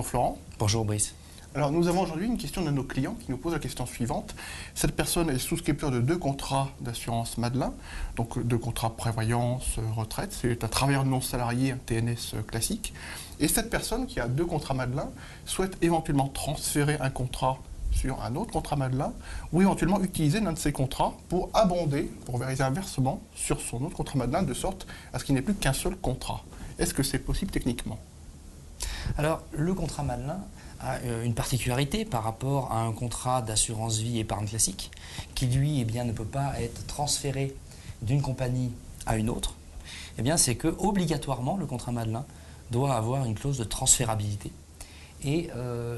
Bonjour Florent. Bonjour Brice. Alors nous avons aujourd'hui une question de nos clients qui nous pose la question suivante. Cette personne est souscripteur de 2 contrats d'assurance Madelin, donc 2 contrats prévoyance, retraite. C'est un travailleur non salarié, un TNS classique. Et cette personne qui a 2 contrats Madelin souhaite éventuellement transférer un contrat sur un autre contrat Madelin ou éventuellement utiliser l'un de ces contrats pour abonder, pour réaliser un versement sur son autre contrat Madelin de sorte à ce qu'il n'ait plus qu'un seul contrat. Est-ce que c'est possible techniquement ? Alors, le contrat Madelin a une particularité par rapport à un contrat d'assurance vie épargne classique qui, lui, ne peut pas être transféré d'une compagnie à une autre. C'est que, obligatoirement, le contrat Madelin doit avoir une clause de transférabilité. Et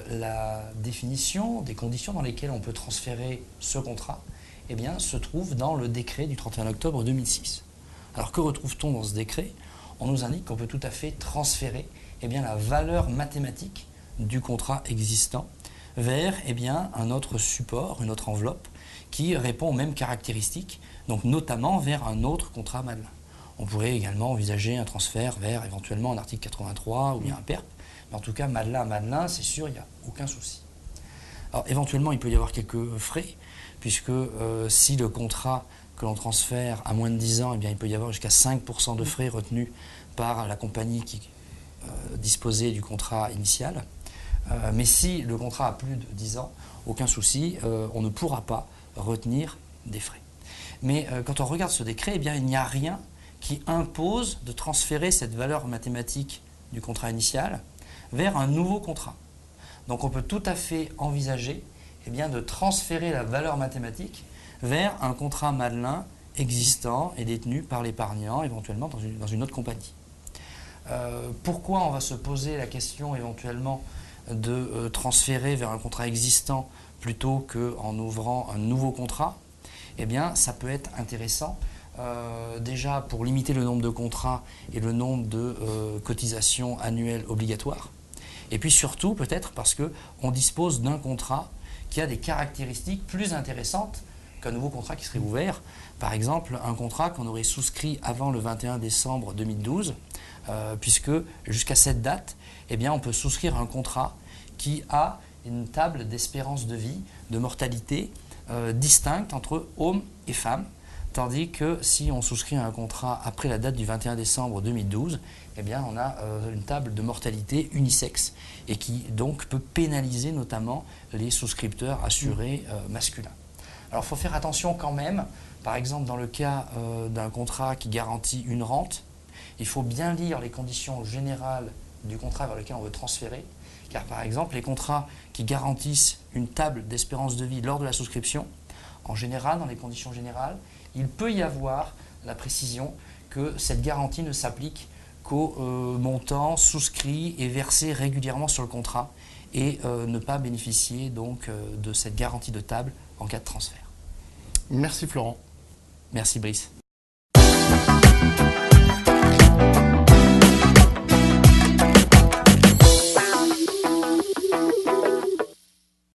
la définition des conditions dans lesquelles on peut transférer ce contrat se trouve dans le décret du 31 octobre 2006. Alors, que retrouve-t-on dans ce décret ? On nous indique qu'on peut tout à fait transférer la valeur mathématique du contrat existant vers un autre support, une autre enveloppe qui répond aux mêmes caractéristiques, donc notamment vers un autre contrat Madelin. On pourrait également envisager un transfert vers éventuellement un article 83 ou bien un PERP, mais en tout cas Madelin, c'est sûr, il n'y a aucun souci. Alors éventuellement, il peut y avoir quelques frais, puisque si le contrat que l'on transfère à moins de 10 ans, il peut y avoir jusqu'à 5% de frais retenus par la compagnie qui disposait du contrat initial. Mais si le contrat a plus de 10 ans, aucun souci, on ne pourra pas retenir des frais. Mais quand on regarde ce décret, il n'y a rien qui impose de transférer cette valeur mathématique du contrat initial vers un nouveau contrat. Donc on peut tout à fait envisager de transférer la valeur mathématique vers un contrat Madelin existant et détenu par l'épargnant, éventuellement dans une autre compagnie. Pourquoi on va se poser la question éventuellement de transférer vers un contrat existant plutôt qu'en ouvrant un nouveau contrat ? Ça peut être intéressant déjà pour limiter le nombre de contrats et le nombre de cotisations annuelles obligatoires. Et puis surtout peut-être parce qu'on dispose d'un contrat qui a des caractéristiques plus intéressantes qu'un nouveau contrat qui serait ouvert. Par exemple, un contrat qu'on aurait souscrit avant le 21 décembre 2012, puisque jusqu'à cette date, on peut souscrire un contrat qui a une table d'espérance de vie, de mortalité distincte entre hommes et femmes, tandis que si on souscrit un contrat après la date du 21 décembre 2012, on a une table de mortalité unisexe et qui donc peut pénaliser notamment les souscripteurs assurés masculins. Alors il faut faire attention quand même, par exemple dans le cas d'un contrat qui garantit une rente, il faut bien lire les conditions générales du contrat vers lequel on veut transférer, car par exemple les contrats qui garantissent une table d'espérance de vie lors de la souscription, en général, dans les conditions générales, il peut y avoir la précision que cette garantie ne s'applique qu'au montant souscrit et versé régulièrement sur le contrat et ne pas bénéficier donc de cette garantie de table en cas de transfert. Merci Florent. Merci Brice.